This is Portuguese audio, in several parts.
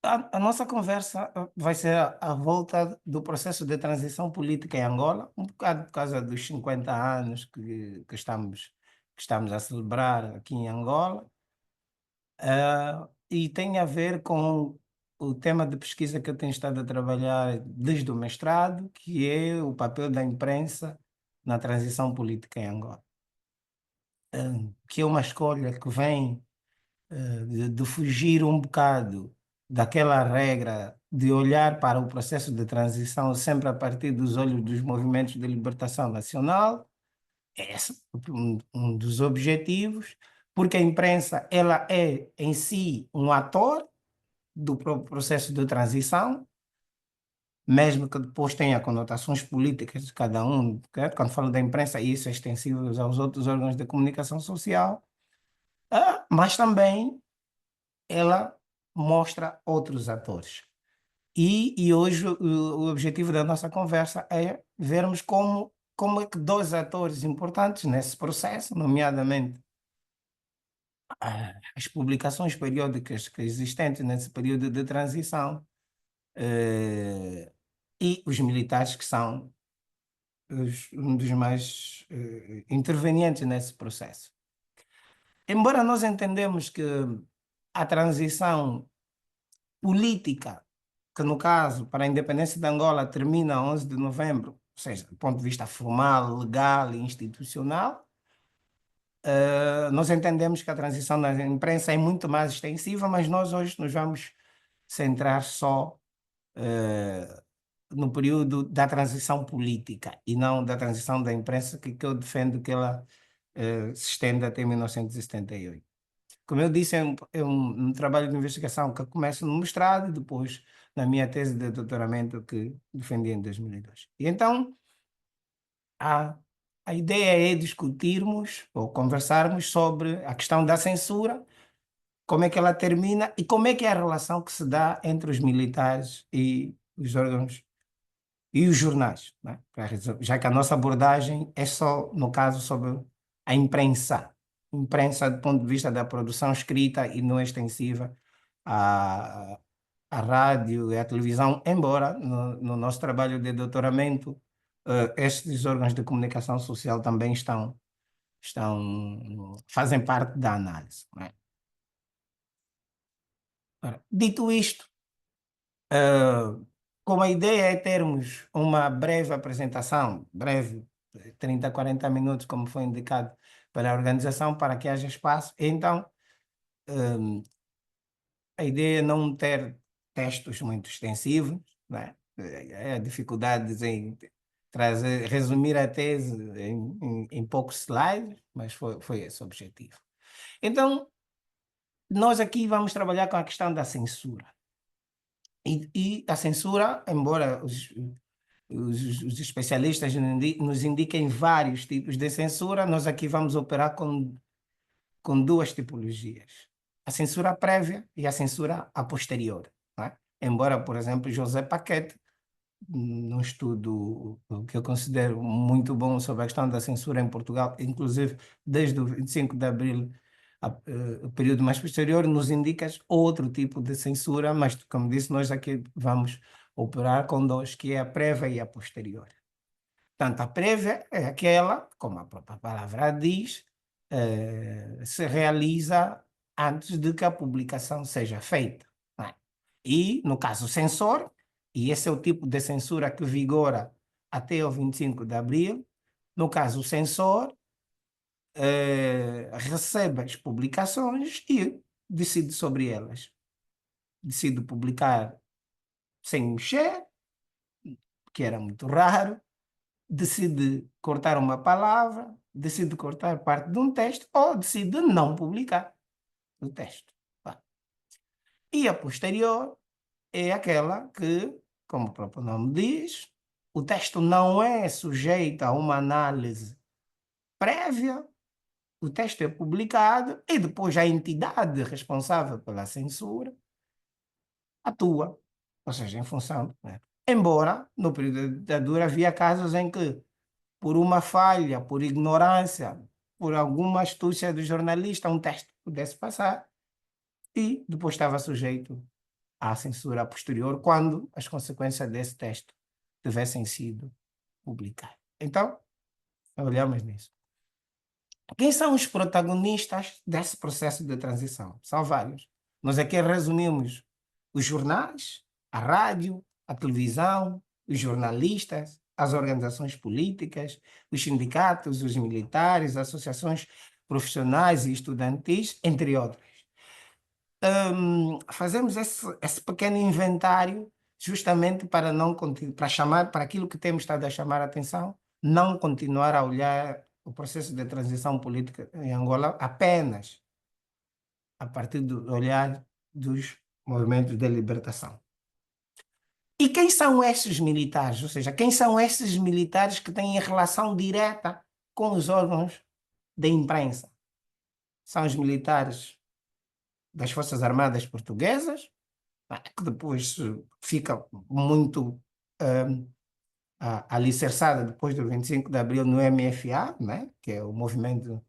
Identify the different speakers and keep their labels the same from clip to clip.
Speaker 1: A nossa conversa vai ser à volta do processo de transição política em Angola, um bocado por causa dos 50 anos que estamos a celebrar aqui em Angola, e tem a ver com o tema de pesquisa que eu tenho estado a trabalhar desde o mestrado, que é o papel da imprensa na transição política em Angola, que é uma escolha que vem de fugir um bocado daquela regra de olhar para o processo de transição sempre a partir dos olhos dos movimentos de libertação nacional. Esse é um dos objetivos, porque a imprensa ela é em si um ator do próprio processo de transição, mesmo que depois tenha conotações políticas de cada um. Certo? Quando falo da imprensa, isso é extensível aos outros órgãos de comunicação social, mas também ela mostra outros atores. E hoje o objetivo da nossa conversa é vermos como é que dois atores importantes nesse processo, nomeadamente as publicações periódicas que existentes nesse período de transição, eh, e os militares que são um dos mais intervenientes nesse processo. Embora nós entendemos que a transição política, que no caso, para a independência de Angola, termina a 11 de novembro, ou seja, do ponto de vista formal, legal e institucional, nós entendemos que a transição na imprensa é muito mais extensiva, mas nós hoje nos vamos centrar só eh, no período da transição política e não da transição da imprensa, que eu defendo que ela se estende até 1978. Como eu disse, é um trabalho de investigação que começa no mestrado e depois na minha tese de doutoramento que defendi em 2002. E então, a, a ideia é discutirmos ou conversarmos sobre a questão da censura, como é que ela termina e como é que é a relação que se dá entre os militares e os órgãos e os jornais, né? Já que a nossa abordagem é só, no caso, sobre a imprensa. Imprensa do ponto de vista da produção escrita e não extensiva à, à rádio e à televisão, embora no nosso trabalho de doutoramento estes órgãos de comunicação social também fazem parte da análise. Né? Ora, dito isto, como a ideia é termos uma breve apresentação, breve, 30, 40 minutos, como foi indicado pela organização, para que haja espaço, então a ideia é não ter textos muito extensivos, né? É a dificuldade em resumir a tese em poucos slides, mas foi esse o objetivo. Então, nós aqui vamos trabalhar com a questão da censura. E a censura, embora os especialistas nos indiquem vários tipos de censura, nós aqui vamos operar com duas tipologias: a censura prévia e a censura a posterior. Não é? Embora, por exemplo, José Paquete, num estudo que eu considero muito bom sobre a questão da censura em Portugal, inclusive desde o 25 de Abril, o período mais posterior, nos indica outro tipo de censura, mas, como disse, nós aqui vamos operar com dois, que é a prévia e a posterior. Portanto, a prévia é aquela, como a própria palavra diz, se realiza antes de que a publicação seja feita. Não é? E, no caso, o censor, e esse é o tipo de censura que vigora até o 25 de abril, no caso, o censor recebe as publicações e decide sobre elas. Decide publicar sem mexer, que era muito raro, decide cortar uma palavra, decide cortar parte de um texto ou decide não publicar o texto. Pá. E a posterior é aquela que, como o próprio nome diz, o texto não é sujeito a uma análise prévia, o texto é publicado e depois a entidade responsável pela censura atua, ou seja, em função. Né? Embora, no período da ditadura, havia casos em que por uma falha, por ignorância, por alguma astúcia do jornalista, um texto pudesse passar e depois estava sujeito à censura posterior, quando as consequências desse texto tivessem sido publicadas. Então, olhamos nisso. Quem são os protagonistas desse processo de transição? São vários. Nós aqui resumimos os jornais, a rádio, a televisão, os jornalistas, as organizações políticas, os sindicatos, os militares, associações profissionais e estudantis, entre outros. Fazemos esse pequeno inventário justamente para não para chamar para aquilo que temos estado a chamar a atenção, não continuar a olhar o processo de transição política em Angola apenas a partir do olhar dos movimentos de libertação. E quem são esses militares? Ou seja, quem são esses militares que têm relação direta com os órgãos da imprensa? São os militares das Forças Armadas Portuguesas, que depois fica muito alicerçada depois do 25 de Abril no MFA, né? Que é o movimento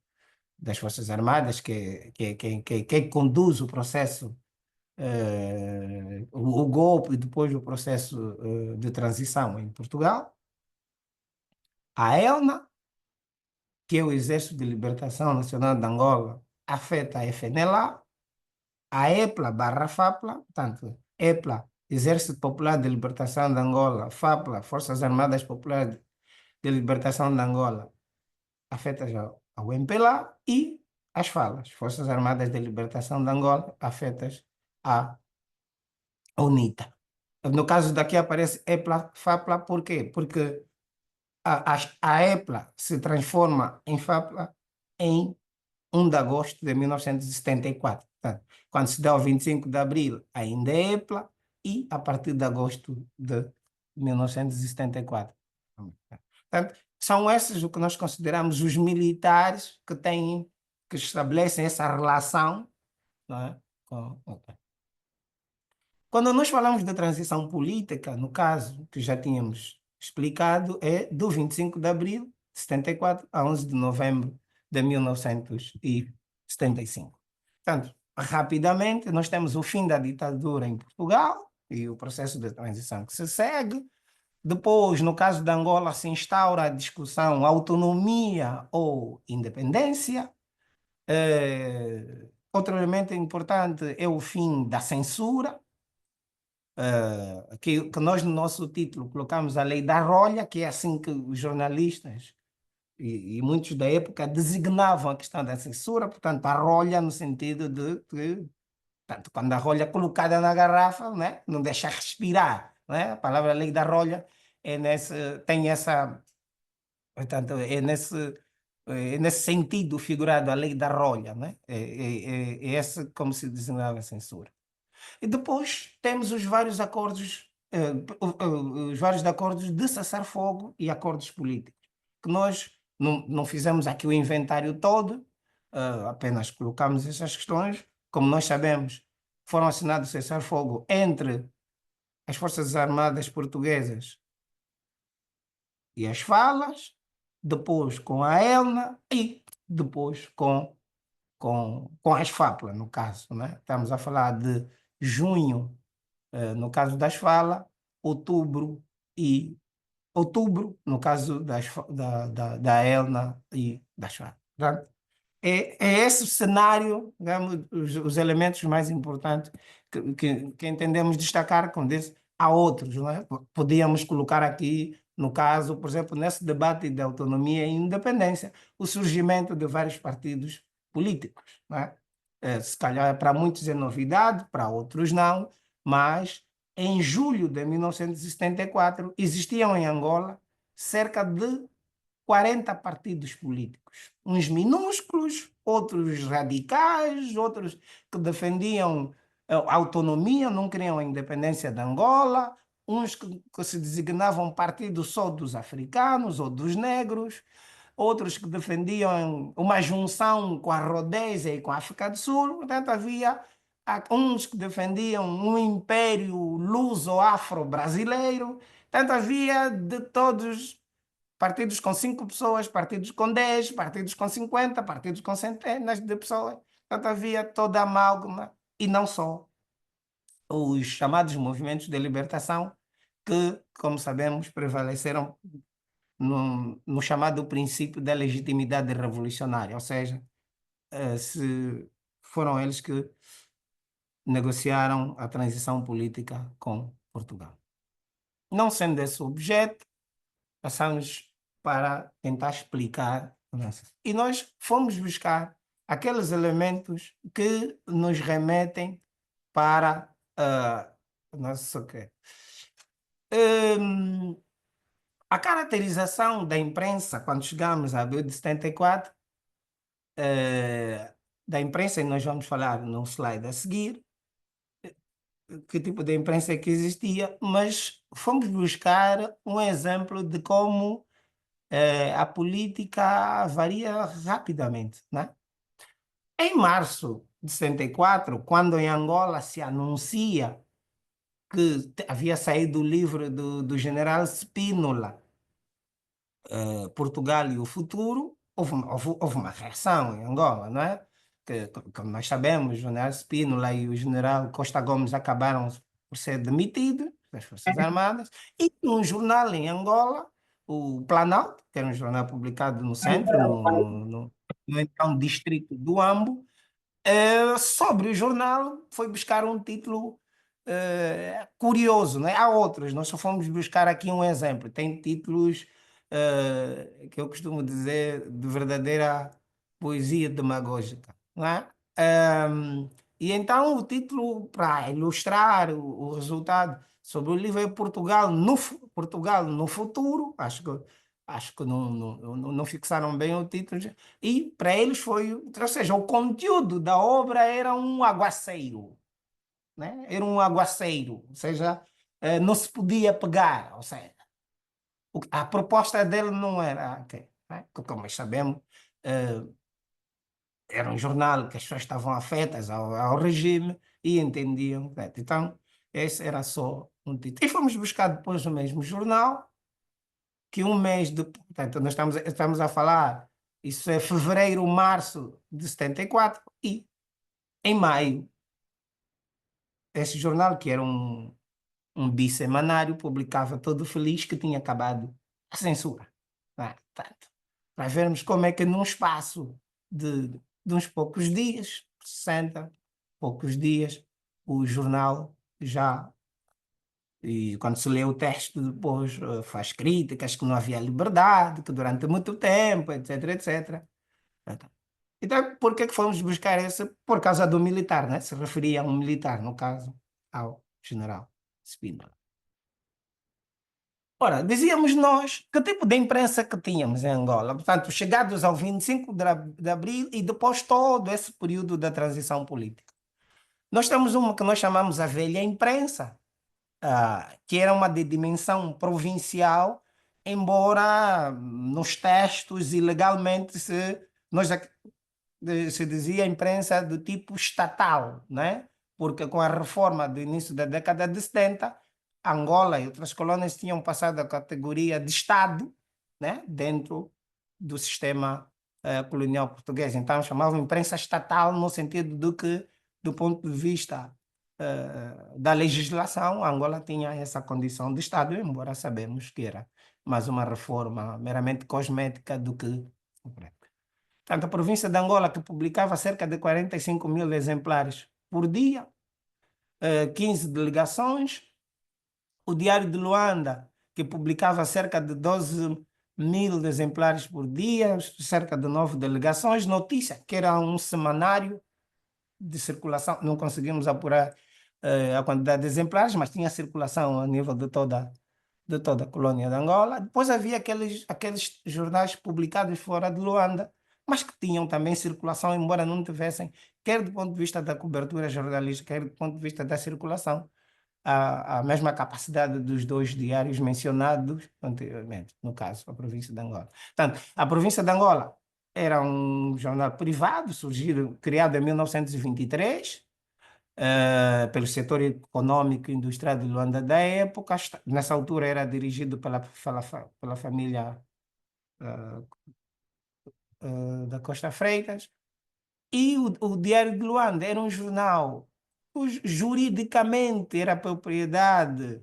Speaker 1: das Forças Armadas, que conduz o processo, o golpe e depois o processo de transição em Portugal. A ELNA, que é o Exército de Libertação Nacional de Angola, afeta a FNLA, a EPLA barra FAPLA, portanto, EPLA, Exército Popular de Libertação de Angola, FAPLA, Forças Armadas Populares de Libertação de Angola, afeta já ao MPLA, e as FALAs, Forças Armadas de Libertação de Angola, afetas à UNITA. No caso daqui aparece EPLA, FAPLA, por quê? Porque a EPLA se transforma em FAPLA em 1 de agosto de 1974. Portanto, quando se dá o 25 de abril, ainda é EPLA, e a partir de agosto de 1974. Portanto, são esses o que nós consideramos os militares que estabelecem essa relação, não é? Quando nós falamos de transição política, no caso que já tínhamos explicado, é do 25 de abril de 74 a 11 de novembro de 1975. Portanto, rapidamente, nós temos o fim da ditadura em Portugal e o processo de transição que se segue. Depois, no caso de Angola, se instaura a discussão autonomia ou independência. Outro elemento importante é o fim da censura, que nós no nosso título colocamos a lei da rolha, que é assim que os jornalistas e muitos da época designavam a questão da censura, portanto, a rolha no sentido de portanto, quando a rolha é colocada na garrafa, né, não deixa respirar, né? A palavra lei da rolha tem essa, portanto, é nesse sentido figurado a lei da rolha, né? É esse como se designava a censura. E depois temos os vários acordos de cessar-fogo e acordos políticos, que nós não fizemos aqui o inventário todo, apenas colocamos essas questões. Como nós sabemos, foram assinados cessar-fogo entre as Forças Armadas Portuguesas e as FALAs, depois com a ELNA e depois com as FAPLA, no caso, né? Estamos a falar de junho, no caso das FALA, outubro, no caso da ELNA e das FALA. Portanto, é esse o cenário, digamos, os elementos mais importantes que entendemos destacar, como disse, há outros, não é? Podíamos colocar aqui, no caso, por exemplo, nesse debate de autonomia e independência, o surgimento de vários partidos políticos, não é? Se calhar para muitos é novidade, para outros não, mas em julho de 1974 existiam em Angola cerca de 40 partidos políticos, uns minúsculos, outros radicais, outros que defendiam a autonomia, não queriam a independência de Angola, uns que se designavam partido só dos africanos ou dos negros, outros que defendiam uma junção com a Rodésia e com a África do Sul. Portanto, havia uns que defendiam um império luso-afro-brasileiro. Portanto, havia de todos, partidos com 5 pessoas, partidos com 10, partidos com 50, partidos com centenas de pessoas. Portanto, havia toda a amálgama, e não só. os chamados movimentos de libertação, que, como sabemos, prevaleceram no chamado princípio da legitimidade revolucionária, ou seja, se foram eles que negociaram a transição política com Portugal. Não sendo esse o objeto, passamos para tentar explicar. E nós fomos buscar aqueles elementos que nos remetem para não sei o quê. A caracterização da imprensa, quando chegamos a abril de 74, da imprensa, e nós vamos falar no slide a seguir, que tipo de imprensa é que existia, mas fomos buscar um exemplo de como a política varia rapidamente, né? Em março de 64, quando em Angola se anuncia que havia saído o livro do general Spínola, Portugal e o Futuro, houve uma reação em Angola, não é? Como nós sabemos, o general Spínola e o general Costa Gomes acabaram por ser demitidos das Forças Armadas, e um jornal em Angola, o Planalto, que era um jornal publicado no centro, no então distrito do Ambo, sobre o jornal, foi buscar um título curioso, né? Há outros, nós só fomos buscar aqui um exemplo. Tem títulos que eu costumo dizer de verdadeira poesia demagógica, não é? E então o título, para ilustrar o resultado sobre o livro, é Portugal no futuro. Acho que não fixaram bem o título. E para eles foi, ou seja, o conteúdo da obra era um aguaceiro, né? Era um aguaceiro, ou seja, não se podia pegar, ou seja, a proposta dele não era, ok, né? Como nós sabemos, eh, era um jornal que as pessoas estavam afetas ao regime e entendiam, né? Então, esse era só um título. E fomos buscar depois o mesmo jornal, que um mês depois, portanto, nós estamos a falar, isso é fevereiro, março de 74, e em maio, esse jornal, que era um bissemanário, publicava todo feliz que tinha acabado a censura, né? Portanto, para vermos como é que num espaço de uns poucos dias, 60 poucos dias, o jornal já, e quando se lê o texto depois, faz críticas que não havia liberdade, que durante muito tempo, etc, etc. Então, por que que fomos buscar esse? Por causa do militar, né? Se referia a um militar, no caso, ao general Spínola. Ora, dizíamos nós que tipo de imprensa que tínhamos em Angola, portanto, chegados ao 25 de abril e depois todo esse período da transição política. Nós temos uma que nós chamamos a velha imprensa, que era uma de dimensão provincial, embora nos textos e legalmente se dizia imprensa do tipo estatal, né? Porque com a reforma do início da década de 70, Angola e outras colônias tinham passado a categoria de Estado, né? Dentro do sistema colonial português. Então chamavam imprensa estatal no sentido de que, do ponto de vista da legislação, Angola tinha essa condição de Estado, embora sabemos que era mais uma reforma meramente cosmética do que. Portanto, a província de Angola, que publicava cerca de 45 mil exemplares por dia, 15 delegações. O Diário de Luanda, que publicava cerca de 12 mil exemplares por dia, cerca de 9 delegações. Notícia, que era um semanário de circulação, não conseguimos apurar a quantidade de exemplares, mas tinha circulação a nível de toda a colônia de Angola. Depois havia aqueles jornais publicados fora de Luanda, mas que tinham também circulação, embora não tivessem, quer do ponto de vista da cobertura jornalística, quer do ponto de vista da circulação, a mesma capacidade dos dois diários mencionados anteriormente, no caso, a província de Angola. Portanto, a província de Angola era um jornal privado, surgido, criado em 1923, pelo setor econômico e industrial de Luanda da época. Nessa altura era dirigido pela família da Costa Freitas. E o Diário de Luanda era um jornal juridicamente era propriedade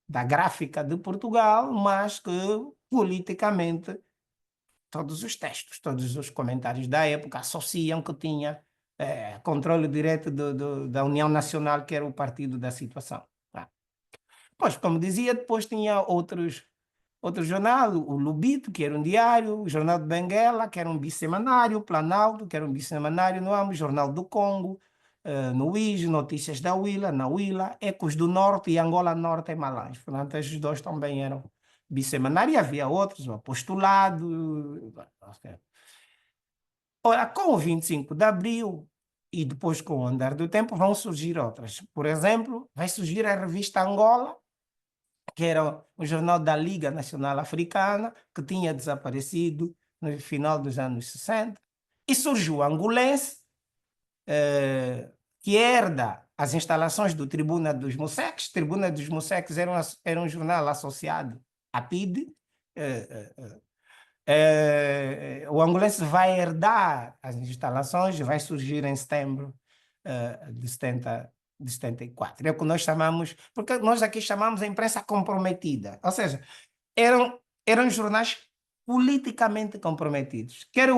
Speaker 1: da Gráfica de Portugal, mas que politicamente todos os textos, todos os comentários da época associam que tinha controle direto da União Nacional, que era o partido da situação. Tá? Pois, como dizia, depois tinha outro jornal, o Lubito, que era um diário, o Jornal de Benguela, que era um bissemanário, o Planalto, que era um bissemanário no AMO, Jornal do Congo, no IJ, Notícias da Huila, na Huila, Ecos do Norte e Angola Norte em Malange. Portanto, esses dois também eram bissemanários, e havia outros, o Apostolado. Ok. Ora, com o 25 de Abril e depois com o andar do tempo vão surgir outras. Por exemplo, vai surgir a revista Angola, que era um jornal da Liga Nacional Africana, que tinha desaparecido no final dos anos 60. E surgiu o Angolense, que herda as instalações do Tribuna dos Mosseques. Tribuna dos Mosseques era um jornal associado à PIDE. O Angolense vai herdar as instalações, vai surgir em setembro de 74. É o que nós chamamos, porque nós aqui chamamos a imprensa comprometida, ou seja, eram jornais politicamente comprometidos. Quer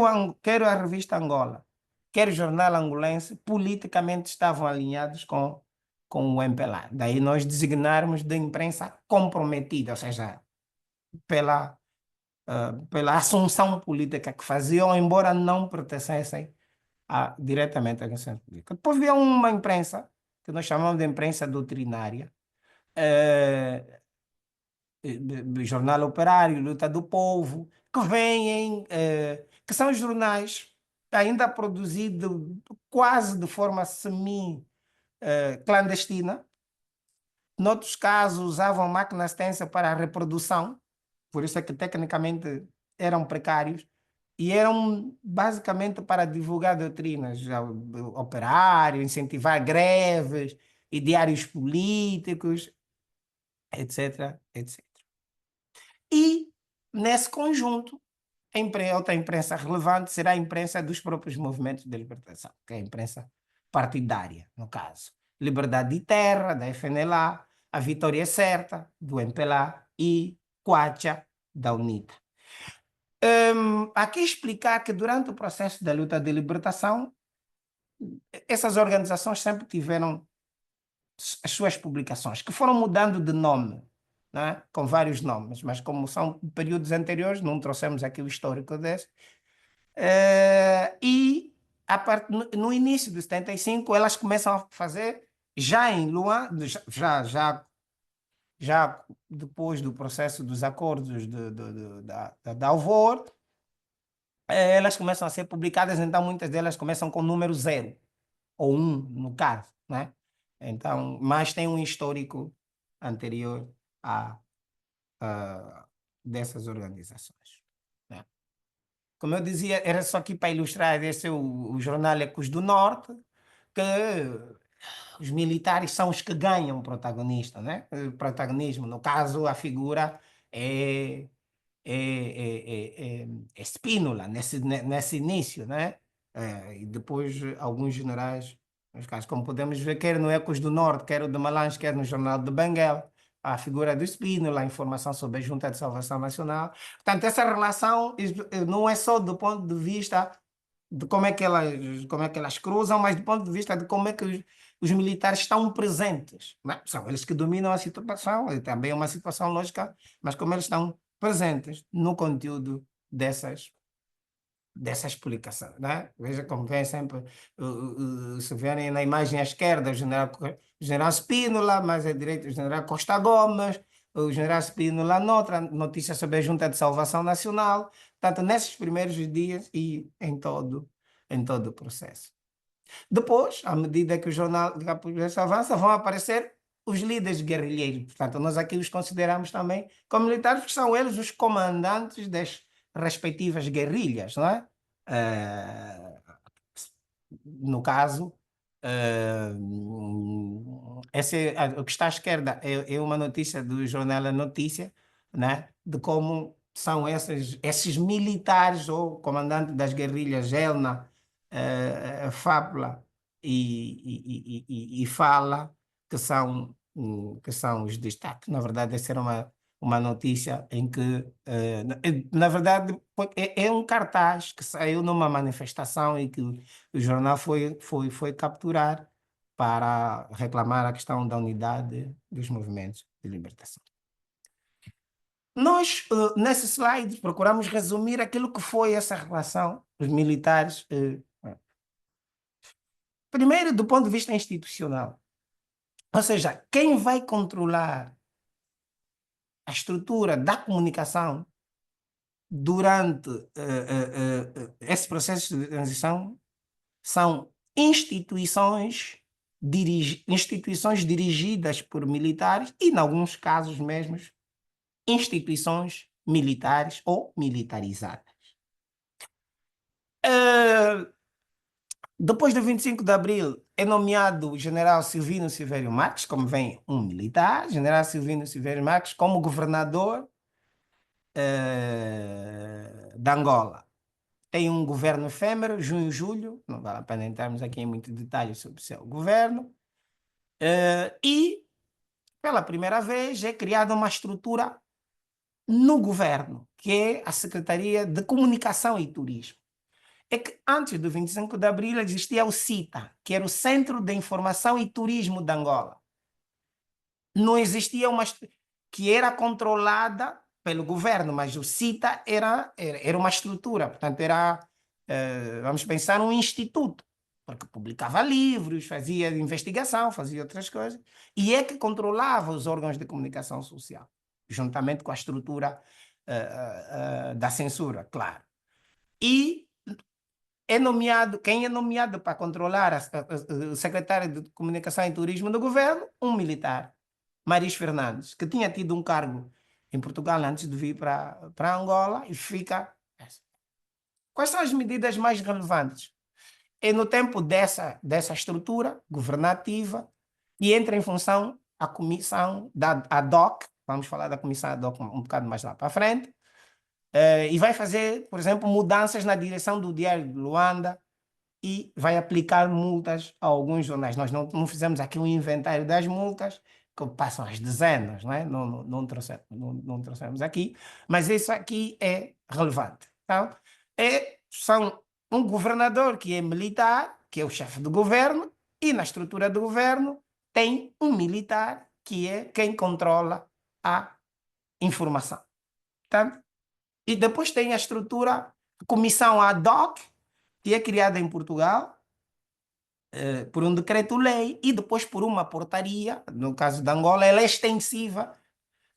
Speaker 1: a revista Angola, quer o jornal angolense, politicamente estavam alinhados com o MPLA. Daí nós designarmos de imprensa comprometida, ou seja, pela pela assunção política que faziam, embora não pertencessem diretamente à questão política. Depois havia uma imprensa, que nós chamamos de imprensa doutrinária, Jornal Operário, Luta do Povo, que vêm, que são jornais ainda produzidos quase de forma semi-clandestina. Noutros casos, usavam máquinas tensas para a reprodução, por isso é que tecnicamente eram precários, e eram basicamente para divulgar doutrinas, operário, incentivar greves, ideários políticos, etc, etc. E, nesse conjunto, outra imprensa relevante será a imprensa dos próprios movimentos de libertação, que é a imprensa partidária, no caso. Liberdade de Terra, da FNLA, a Vitória Certa, do MPLA e Kwacha, da UNITA. Aqui explicar que durante o processo da luta de libertação, essas organizações sempre tiveram as suas publicações, que foram mudando de nome, né? Com vários nomes, mas como são períodos anteriores, não trouxemos aqui o histórico desse. E no início de 75, elas começam a fazer, já em Luanda, já depois do processo dos acordos da Alvor, elas começam a ser publicadas, então muitas delas começam com número 0 ou 1, no caso, né? Então, mas tem um histórico anterior a dessas organizações, né? Como eu dizia, era só aqui para ilustrar, esse é o jornal Ecos do Norte, que os militares são os que ganham protagonista, né? Protagonismo. No caso, a figura é Spínola, nesse início, né? E depois alguns generais, nos casos, como podemos ver, quer no Ecos do Norte, quer o de Malange, quer no Jornal de Benguela, a figura do Spínola, a informação sobre a Junta de Salvação Nacional. Portanto, essa relação não é só do ponto de vista de como é que elas cruzam, mas do ponto de vista de como é que os militares estão presentes, né? São eles que dominam a situação, e também é uma situação lógica, mas como eles estão presentes no conteúdo dessas publicações, né? Veja como vem sempre, se verem na imagem à esquerda, o general Spínola, mais à direita o general Costa Gomes, o general Spínola noutra, notícia sobre a Junta de Salvação Nacional, tanto nesses primeiros dias e em todo o processo. Depois, à medida que o jornal que a população avança, vão aparecer os líderes guerrilheiros. Portanto, nós aqui os consideramos também como militares, porque são eles os comandantes das respectivas guerrilhas, não é? No caso, o que está à esquerda é uma notícia do jornal A Notícia, né? De como são esses militares ou comandantes das guerrilhas, Gelna, Fábula e fala que são os destaques. Na verdade, essa era uma notícia em que, na verdade, é um cartaz que saiu numa manifestação e que o jornal foi capturar para reclamar a questão da unidade dos movimentos de libertação. Nós, nesse slide, procuramos resumir aquilo que foi essa relação dos militares. Primeiro, do ponto de vista institucional. Ou seja, quem vai controlar a estrutura da comunicação durante esse processo de transição são instituições dirigidas por militares e, em alguns casos mesmo, instituições militares ou militarizadas. Depois do 25 de Abril, é nomeado o general Silvino Silvério Marques, como vem um militar, general Silvino Silvério Marques, como governador de Angola. Tem um governo efêmero, junho e julho, não vale a pena entrarmos aqui em muito detalhe sobre o seu governo, e pela primeira vez é criada uma estrutura no governo, que é a Secretaria de Comunicação e Turismo. É que antes do 25 de Abril existia o CITA, que era o Centro de Informação e Turismo de Angola. Não existia que era controlada pelo governo, mas o CITA era uma estrutura, portanto vamos pensar, um instituto, porque publicava livros, fazia investigação, fazia outras coisas, e é que controlava os órgãos de comunicação social, juntamente com a estrutura da censura, claro. E quem é nomeado para controlar o secretário de Comunicação e Turismo do governo? Um militar, Maris Fernandes, que tinha tido um cargo em Portugal antes de vir para Angola e fica. Quais são as medidas mais relevantes? É no tempo dessa estrutura governativa e entra em função a comissão da ADOC, vamos falar da comissão ADOC um bocado mais lá para frente, e vai fazer, por exemplo, mudanças na direção do Diário de Luanda e vai aplicar multas a alguns jornais. Nós não fizemos aqui um inventário das multas, que passam às dezenas, não é? Não trouxemos aqui, mas isso aqui é relevante. Então, são um governador que é militar, que é o chefe do governo, e na estrutura do governo tem um militar que é quem controla a informação. Tá? E depois tem a estrutura, comissão ad hoc, que é criada em Portugal por um decreto-lei e depois por uma portaria, no caso de Angola, ela é extensiva.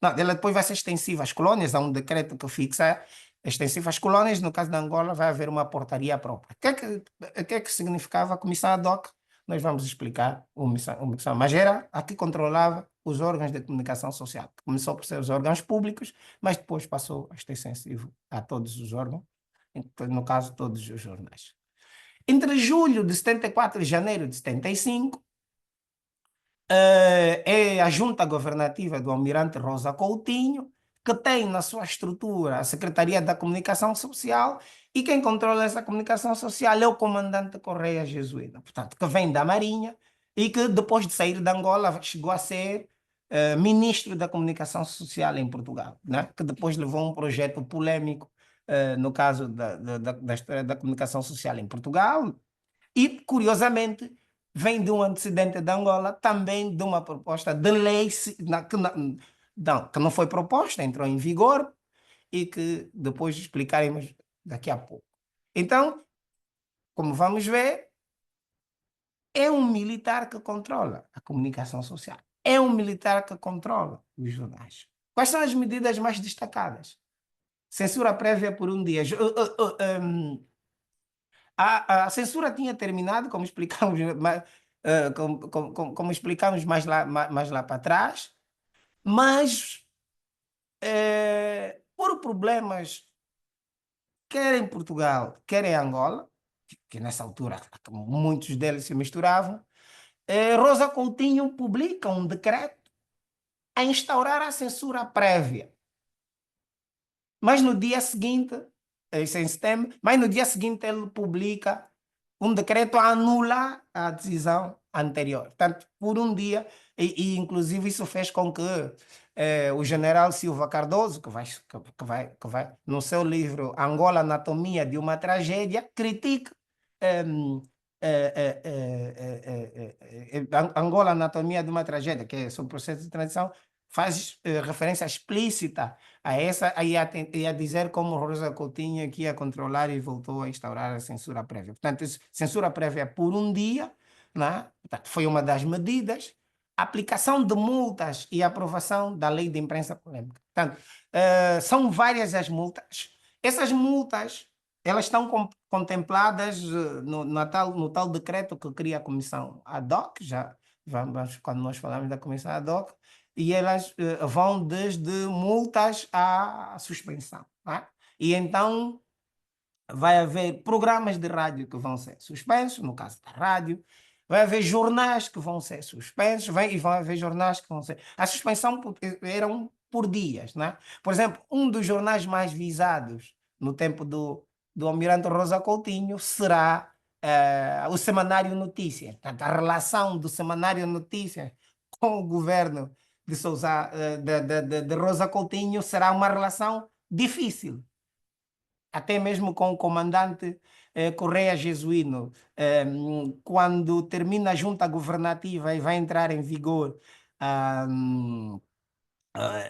Speaker 1: Não, ela depois vai ser extensiva às colónias, há um decreto que fixa extensiva às colónias, no caso de Angola vai haver uma portaria própria. O que é que significava a comissão ad hoc? Nós vamos explicar mas era a que controlava os órgãos de comunicação social. Começou por ser os órgãos públicos, mas depois passou a estar sensível a todos os órgãos, no caso, todos os jornais. Entre julho de 74 e janeiro de 75, é a junta governativa do almirante Rosa Coutinho, que tem na sua estrutura a Secretaria da Comunicação Social, e quem controla essa comunicação social é o comandante Correia Jesuína, portanto, que vem da Marinha e que depois de sair de Angola chegou a ser ministro da Comunicação Social em Portugal, né? Que depois levou um projeto polêmico no caso da história da comunicação social em Portugal, e, curiosamente, vem de um antecedente de Angola, também de uma proposta de lei que não foi proposta, entrou em vigor e que depois explicaremos daqui a pouco. Então, como vamos ver, é um militar que controla a comunicação social. É um militar que controla os jornais. Quais são as medidas mais destacadas? Censura prévia por um dia. A censura tinha terminado, como explicamos, como explicamos mais lá para trás, mas por problemas, quer em Portugal, quer em Angola, que nessa altura muitos deles se misturavam, Rosa Coutinho publica um decreto a instaurar a censura prévia. Mas no dia seguinte, isso é em setembro, mas no dia seguinte ele publica um decreto anula a decisão anterior. Portanto, por um dia, inclusive isso fez com que o general Silva Cardoso, que vai, no seu livro Angola, Anatomia de uma Tragédia, critique ehm, Angola, Anatomia de uma Tragédia, que é sobre o processo de transição, faz referência explícita a essa, ia dizer como Rosa Coutinho que ia controlar e voltou a instaurar a censura prévia. Portanto, censura prévia por um dia, né? Portanto, foi uma das medidas. Aplicação de multas e aprovação da lei de imprensa polêmica. Portanto, são várias as multas. Essas multas, elas estão contempladas no tal decreto que cria a comissão ad hoc, já vamos, quando nós falamos da comissão ad hoc, e elas vão desde multas à suspensão. Tá? E então vai haver programas de rádio que vão ser suspensos, no caso da rádio, vai haver jornais que vão ser suspensos, e vão haver jornais que vão ser. A suspensão eram por dias, né? Por exemplo, um dos jornais mais visados no tempo do Almirante Rosa Coutinho será o Semanário Notícias. Portanto, a relação do Semanário Notícias com o governo de Sousa, de Rosa Coutinho será uma relação difícil, até mesmo com o comandante Correia Jesuíno, quando termina a junta governativa e vai entrar em vigor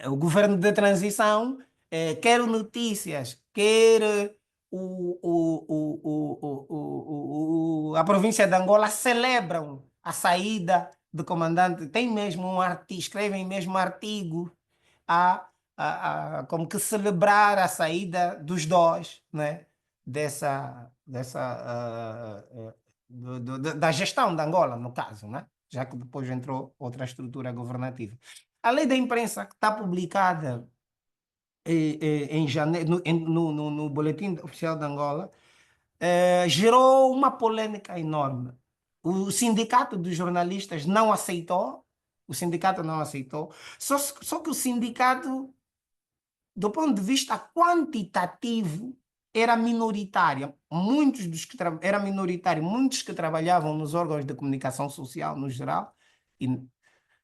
Speaker 1: o governo de transição, quer o Notícias, quer a província de Angola celebram a saída do comandante. Tem mesmo um artigo, escrevem mesmo artigo a, como que celebrar a saída dos dois, né? Da gestão de Angola, no caso, né? Já que depois entrou outra estrutura governativa. A lei da imprensa, que está publicada em janeiro, no Boletim Oficial de Angola, gerou uma polêmica enorme. O sindicato dos jornalistas não aceitou, o sindicato não aceitou, só que o sindicato, do ponto de vista quantitativo, era minoritário. Era minoritário, muitos que trabalhavam nos órgãos de comunicação social, no geral, e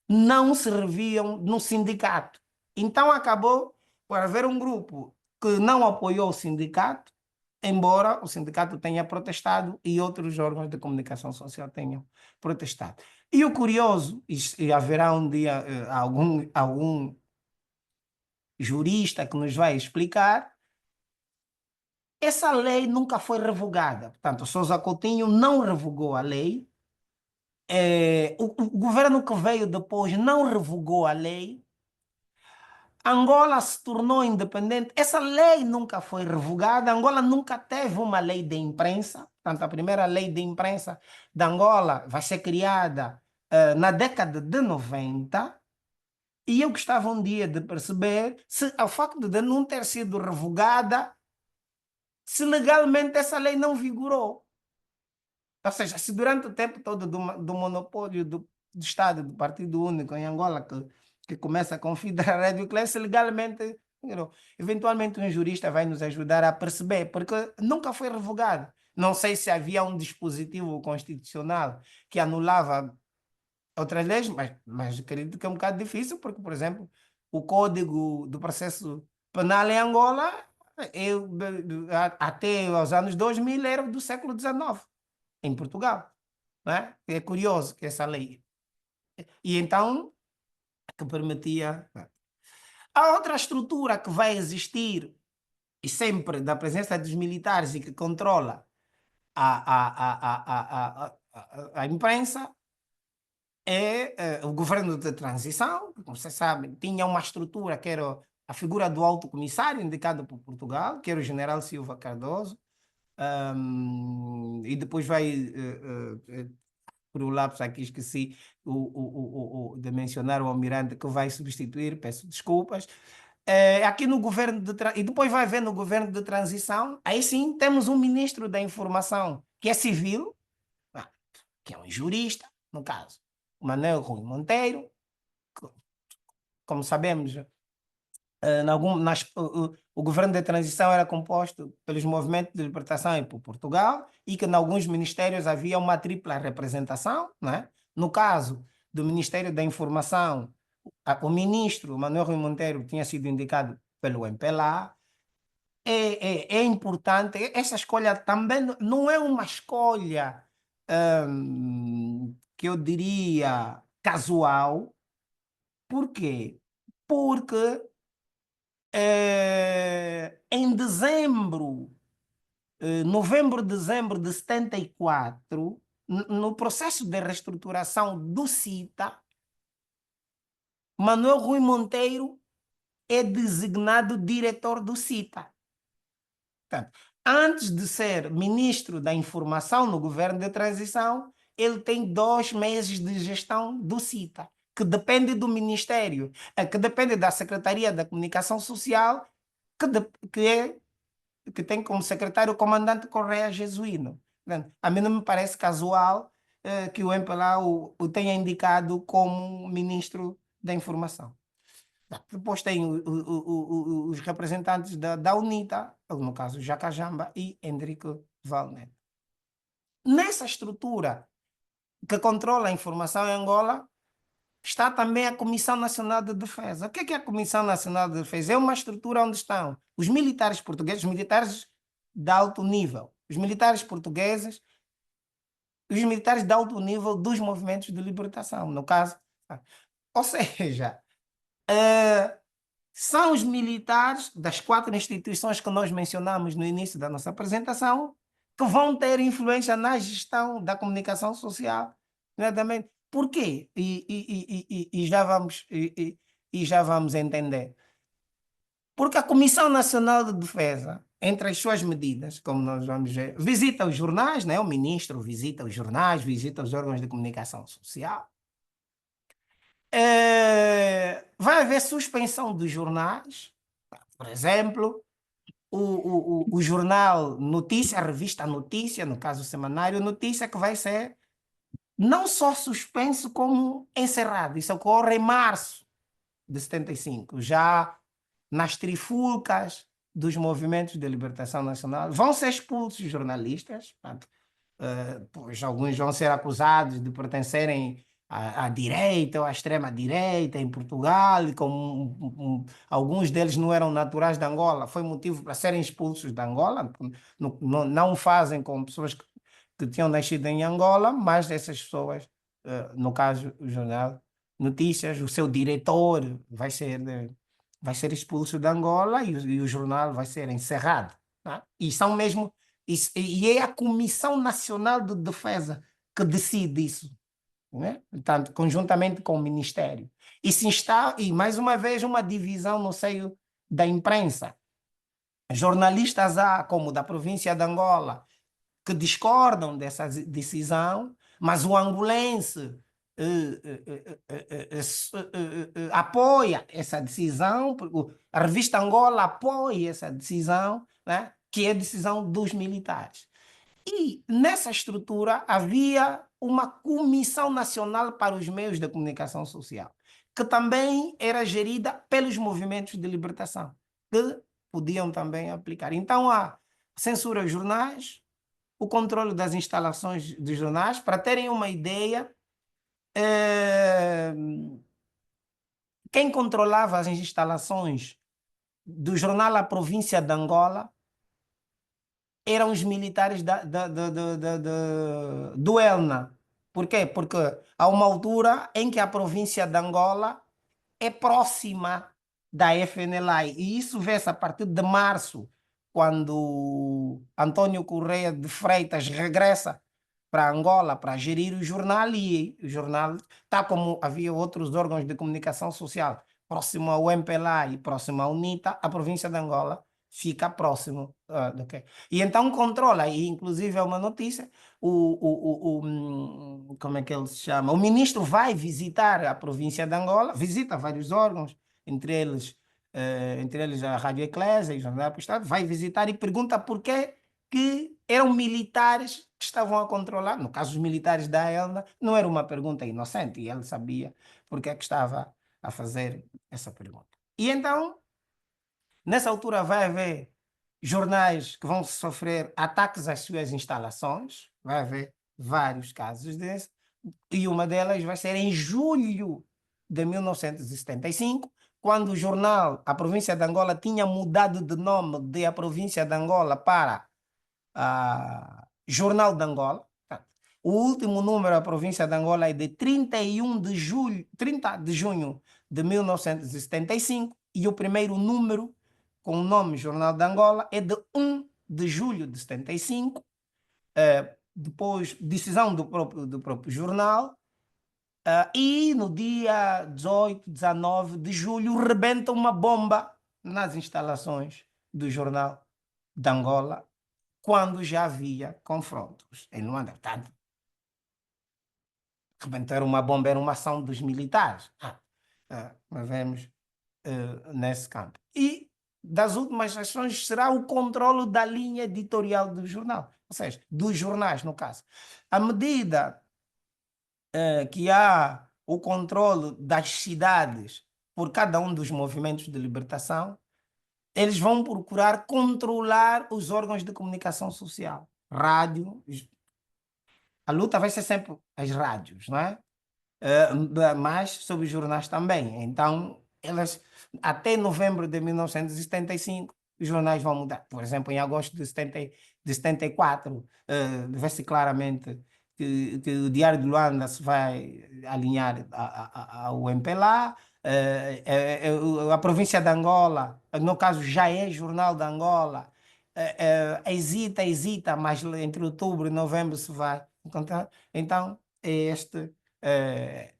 Speaker 1: não se reviam no sindicato. Então acabou por haver um grupo que não apoiou o sindicato, embora o sindicato tenha protestado e outros órgãos de comunicação social tenham protestado. E o curioso, e haverá um dia algum jurista que nos vai explicar, essa lei nunca foi revogada. Portanto, Sousa Coutinho não revogou a lei. O governo que veio depois não revogou a lei. Angola se tornou independente. Essa lei nunca foi revogada. Angola nunca teve uma lei de imprensa. Portanto, a primeira lei de imprensa de Angola vai ser criada na década de 90. E eu gostava um dia de perceber se, ao facto de não ter sido revogada, se legalmente essa lei não vigorou. Ou seja, se durante o tempo todo do monopólio do Estado, do Partido Único em Angola, que começa a configurar a Rádio Classe, legalmente, eventualmente um jurista vai nos ajudar a perceber, porque nunca foi revogado. Não sei se havia um dispositivo constitucional que anulava outras leis, mas acredito que é um bocado difícil, porque, por exemplo, o Código do Processo Penal em Angola, até os anos 2000, era do século XIX, em Portugal. Né? É curioso que essa lei. E então, que permitia. A outra estrutura que vai existir, e sempre da presença dos militares e que controla a imprensa, é o governo de transição, que, como você sabe, tinha uma estrutura que era a figura do alto comissário, indicado por Portugal, que era o general Silva Cardoso, e depois vai, por um lapso aqui, esqueci de mencionar o almirante que vai substituir, peço desculpas. Aqui no governo e depois vai haver no governo de transição, aí sim temos um ministro da informação que é civil, que é um jurista, no caso, Manuel Rui Monteiro, que, como sabemos, o governo de transição era composto pelos movimentos de libertação e por Portugal, e que em alguns ministérios havia uma tripla representação, né? No caso do Ministério da Informação, o ministro Manuel Rui Monteiro tinha sido indicado pelo MPLA. É importante, essa escolha também não é uma escolha que eu diria casual. Por quê? Porque em dezembro, novembro, dezembro de 74, no processo de reestruturação do CITA, Manuel Rui Monteiro é designado diretor do CITA. Portanto, antes de ser ministro da Informação no governo de transição, ele tem 2 meses de gestão do CITA, que depende do Ministério, que depende da Secretaria da Comunicação Social, que, de, que é que tem como secretário o comandante Correia Jesuíno. A mim não me parece casual que o MPLA o tenha indicado como ministro da Informação. Depois tem os representantes da UNITA, no caso Jacajamba e Henrique Valnet. Nessa estrutura que controla a informação em Angola, está também a Comissão Nacional de Defesa. O que é a Comissão Nacional de Defesa? É uma estrutura onde estão os militares portugueses, os militares de alto nível, os militares portugueses, os militares de alto nível dos movimentos de libertação, no caso. Ou seja, são os militares das 4 instituições que nós mencionamos no início da nossa apresentação que vão ter influência na gestão da comunicação social, nomeadamente. Por quê? E já vamos entender. Porque a Comissão Nacional de Defesa, entre as suas medidas, como nós vamos ver, visita os jornais, né? O ministro visita os jornais, visita os órgãos de comunicação social. Vai haver suspensão dos jornais, por exemplo, o jornal Notícia, a revista Notícia, no caso o semanário Notícia, que vai ser não só suspenso, como encerrado. Isso ocorre em março de 75, já nas trifulcas dos movimentos de libertação nacional. Vão ser expulsos jornalistas, portanto, pois alguns vão ser acusados de pertencerem à direita ou à extrema-direita em Portugal, e como alguns deles não eram naturais de Angola, foi motivo para serem expulsos de Angola. Não fazem com pessoas que tinham nascido em Angola, mas essas pessoas, no caso, o jornal Notícias, o seu diretor vai ser expulso de Angola e o jornal vai ser encerrado. Tá? E são mesmo. E é a Comissão Nacional de Defesa que decide isso, né? Portanto, conjuntamente com o Ministério. E se está, e mais uma vez, uma divisão no seio da imprensa. Jornalistas há, como da província de Angola, que discordam dessa decisão, mas o angolense apoia essa decisão, a revista Angola apoia essa decisão, né, que é a decisão dos militares. E nessa estrutura havia uma Comissão Nacional para os Meios de Comunicação Social, que também era gerida pelos movimentos de libertação, que podiam também aplicar. Então há censura aos jornais, o controle das instalações dos jornais. Para terem uma ideia, quem controlava as instalações do jornal A Província de Angola eram os militares do ELNA. Por quê? Porque há uma altura em que a província de Angola é próxima da FNLA, e isso vê-se a partir de março, quando António Correia de Freitas regressa para Angola para gerir o jornal, e o jornal, tal como havia outros órgãos de comunicação social próximo ao MPLA e próximo à UNITA, a província de Angola fica próximo do que. E então controla, e inclusive é uma notícia, como é que ele se chama? O ministro vai visitar a província de Angola, visita vários órgãos, entre eles a Rádio Eclésia e o Jornal do Estado, vai visitar e pergunta por que eram militares que estavam a controlar. No caso, os militares da ELNA, não era uma pergunta inocente, e ele sabia por que estava a fazer essa pergunta. E então Nessa altura vai haver jornais que vão sofrer ataques às suas instalações, vai haver vários casos desses, e uma delas vai ser em julho de 1975, quando o jornal A Província de Angola tinha mudado de nome de A Província de Angola para Jornal de Angola. O último número da província de Angola é de 31 de julho, 30 de junho de 1975 e o primeiro número com o nome Jornal de Angola é de 1 de julho de 75. Depois, decisão do próprio jornal. E no dia 18, 19 de julho, rebenta uma bomba nas instalações do Jornal de Angola, quando já havia confrontos em Luanda. Portanto, rebentar uma bomba era uma ação dos militares. Nós vemos nesse campo. E das últimas ações será o controle da linha editorial do jornal, ou seja, dos jornais, no caso. À medida que há o controle das cidades por cada um dos movimentos de libertação, eles vão procurar controlar os órgãos de comunicação social. Rádio, a luta vai ser sempre as rádios, não é? Mas sobre os jornais também. Então, elas, até novembro de 1975, os jornais vão mudar. Por exemplo, em agosto de 74, vê-se claramente que o Diário de Luanda se vai alinhar ao MPLA. A província de Angola, no caso, já é Jornal de Angola. Hesita, mas entre outubro e novembro se vai encontrar. Então, é este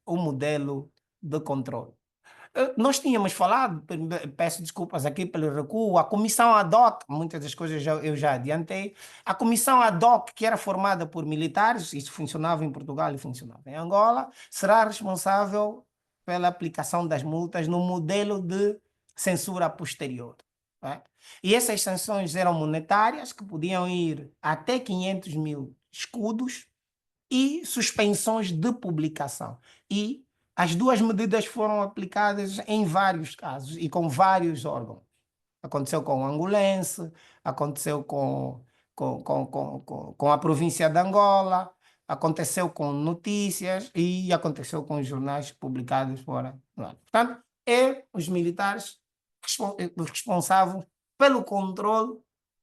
Speaker 1: o modelo de controle. Nós tínhamos falado, peço desculpas aqui pelo recuo, a comissão ad hoc, muitas das coisas eu já adiantei, a comissão ad hoc, que era formada por militares, isso funcionava em Portugal e funcionava em Angola, será responsável pela aplicação das multas no modelo de censura posterior. Né? E essas sanções eram monetárias, que podiam ir até 500 mil escudos, e suspensões de publicação. E as duas medidas foram aplicadas em vários casos e com vários órgãos. Aconteceu com o Angolense, aconteceu com a província de Angola, aconteceu com notícias e aconteceu com os jornais publicados fora. Portanto, os militares responsáveis pelo controle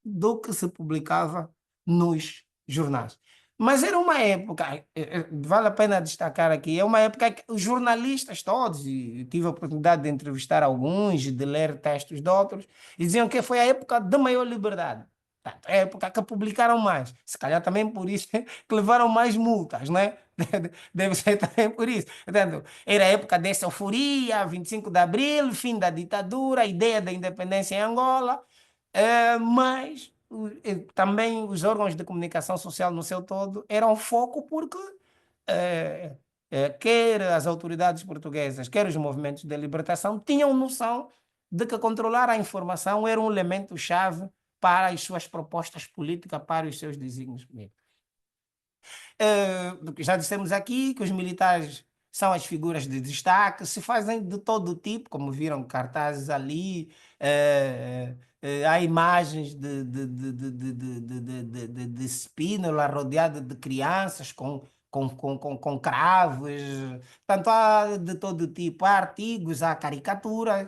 Speaker 1: do que se publicava nos jornais. Mas era uma época, vale a pena destacar aqui, é uma época que os jornalistas todos, e tive a oportunidade de entrevistar alguns, de ler textos de outros, e diziam que foi a época de maior liberdade. Portanto, é a época que publicaram mais. Se calhar também por isso que levaram mais multas, né? Deve ser também por isso. Portanto, era a época dessa euforia, 25 de Abril, fim da ditadura, ideia da independência em Angola, mas também os órgãos de comunicação social no seu todo eram foco porque quer as autoridades portuguesas, quer os movimentos de libertação tinham noção de que controlar a informação era um elemento-chave para as suas propostas políticas, para os seus desígnios políticos. Já dissemos aqui que os militares são as figuras de destaque, se fazem de todo tipo, como viram cartazes ali, há imagens de Spínola rodeada de crianças com cravos, portanto há de todo tipo, há artigos, há caricaturas,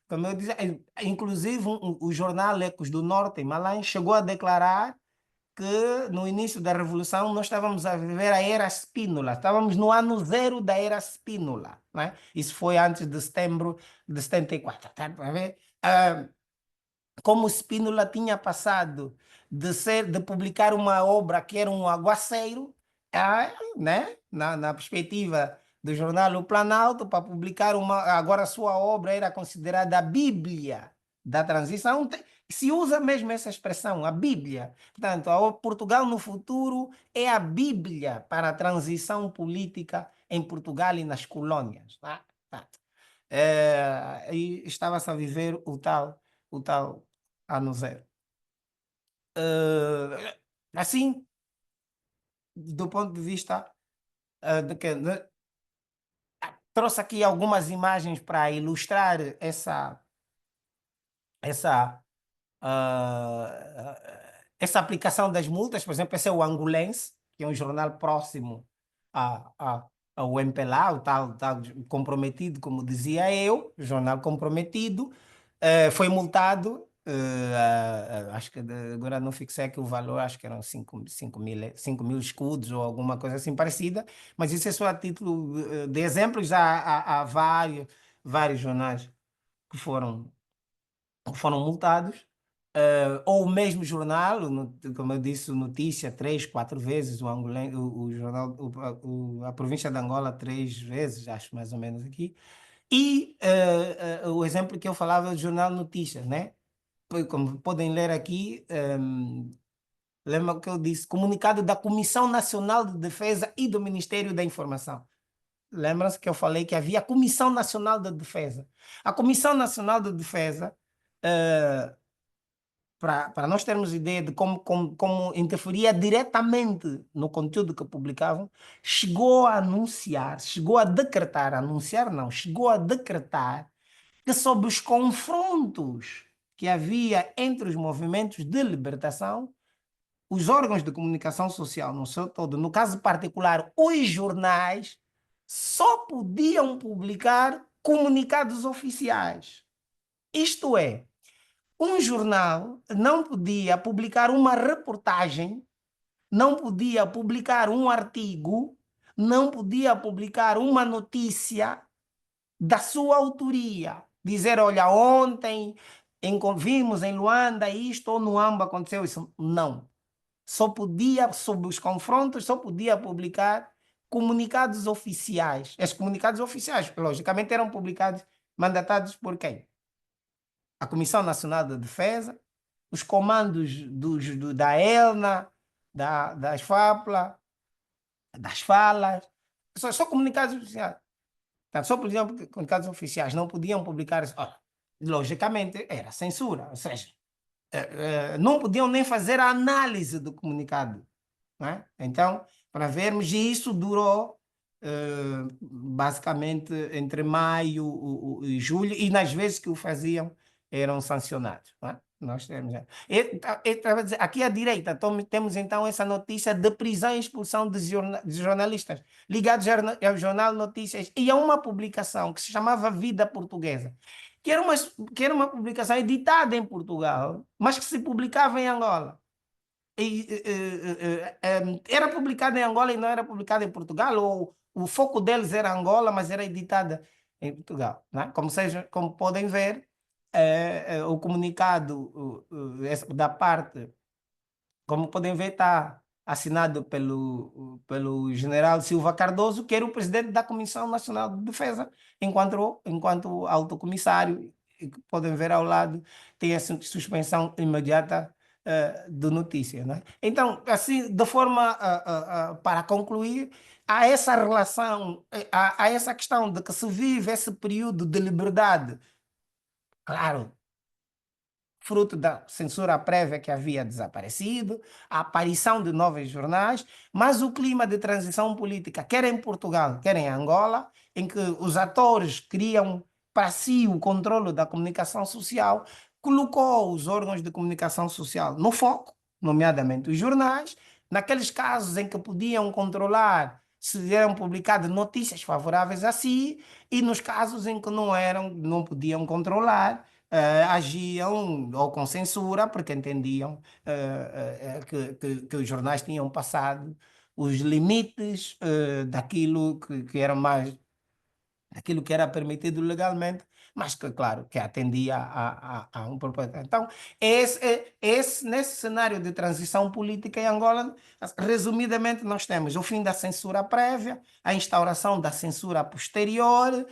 Speaker 1: como eu disse, inclusive o jornal Ecos do Norte, em Malém, chegou a declarar que no início da Revolução nós estávamos a viver a era Spínola, estávamos no ano zero da era Spínola, né? Isso foi antes de setembro de 74, tá para ver? Como Spínola tinha passado de publicar uma obra que era um aguaceiro, né? Na perspectiva do jornal O Planalto, para publicar agora a sua obra era considerada a Bíblia da transição. Se usa mesmo essa expressão, a Bíblia. Portanto, Portugal no futuro é a Bíblia para a transição política em Portugal e nas colônias. Tá? E estava-se a viver o tal ano zero. Assim, do ponto de vista trouxe aqui algumas imagens para ilustrar essa, essa aplicação das multas. Por exemplo, esse é o Angolense, que é um jornal próximo ao MPLA, o tal comprometido, como dizia eu, jornal comprometido, foi multado. Acho que agora não fixei aqui o valor, acho que eram 5 mil escudos ou alguma coisa assim parecida, mas isso é só a título de exemplos. Há vários jornais que foram multados. Ou o mesmo jornal, como eu disse, o Notícia 3, 4 vezes, o jornal, a província de Angola 3 vezes, acho mais ou menos aqui. E o exemplo que eu falava é o jornal Notícias, né? Como podem ler aqui, lembra o que eu disse? Comunicado da Comissão Nacional de Defesa e do Ministério da Informação. Lembram-se que eu falei que havia a Comissão Nacional de Defesa. A Comissão Nacional de Defesa, para nós termos ideia de como interferia diretamente no conteúdo que publicavam, chegou a anunciar, chegou a decretar, anunciar não, chegou a decretar que sob os confrontos que havia entre os movimentos de libertação, os órgãos de comunicação social no seu todo, no caso particular, os jornais, só podiam publicar comunicados oficiais. Isto é, um jornal não podia publicar uma reportagem, não podia publicar um artigo, não podia publicar uma notícia da sua autoria. Dizer, olha, ontem vimos em Luanda isto ou no Amba aconteceu isso. Não. Só podia, sob os confrontos, só podia publicar comunicados oficiais. Esses comunicados oficiais, logicamente, eram publicados, mandatados por quem? A Comissão Nacional de Defesa, os comandos da ELNA, das FAPLA, das FALAS, só comunicados oficiais. Portanto, só, por exemplo, comunicados oficiais não podiam publicar isso. Ora, logicamente, era censura, ou seja, não podiam nem fazer a análise do comunicado. Não é? Então, para vermos, e isso durou basicamente entre maio e julho, e nas vezes que o faziam eram sancionados. Não é? Nós temos. Estava a dizer, aqui à direita temos então essa notícia de prisão e expulsão de jornalistas ligados ao Jornal Notícias e a uma publicação que se chamava Vida Portuguesa, que era uma publicação editada em Portugal, mas que se publicava em Angola. Era publicada em Angola e não era publicada em Portugal, ou o foco deles era Angola, mas era editada em Portugal, né? Como podem ver, o comunicado da parte, como podem ver, está assinado pelo general Silva Cardoso, que era o presidente da Comissão Nacional de Defesa, enquanto alto comissário. E que podem ver ao lado, tem a suspensão imediata de notícia, né? Então, assim, de forma para concluir, há essa relação, há essa questão de que se vive esse período de liberdade, claro, fruto da censura prévia que havia desaparecido, a aparição de novos jornais, mas o clima de transição política, quer em Portugal, quer em Angola, em que os atores criam para si o controle da comunicação social, colocou os órgãos de comunicação social no foco, nomeadamente os jornais, naqueles casos em que podiam controlar se eram publicadas notícias favoráveis a si, e nos casos em que não podiam controlar, agiam ou com censura, porque entendiam que os jornais tinham passado os limites daquilo que era mais, daquilo que era permitido legalmente, mas que, claro, que atendia a um propósito. Então, nesse cenário de transição política em Angola, resumidamente, nós temos o fim da censura prévia, a instauração da censura posterior,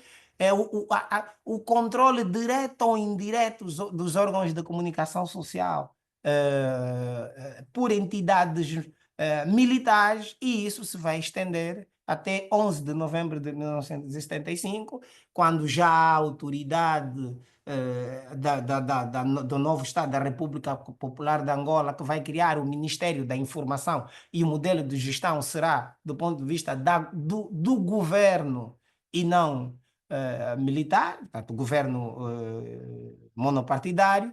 Speaker 1: o controle direto ou indireto dos órgãos de comunicação social por entidades militares, e isso se vai estender até 11 de novembro de 1975, quando já a autoridade do novo Estado da República Popular de Angola, que vai criar o Ministério da Informação, e o modelo de gestão será do ponto de vista do governo e não militar, portanto, governo monopartidário.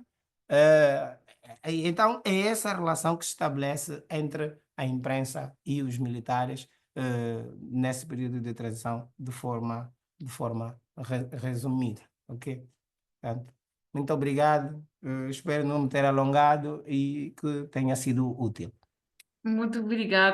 Speaker 1: Eh, então, é essa relação que se estabelece entre a imprensa e os militares, nesse período de transição, de forma resumida, ok? Portanto, muito obrigado, espero não me ter alongado e que tenha sido útil.
Speaker 2: Muito obrigada.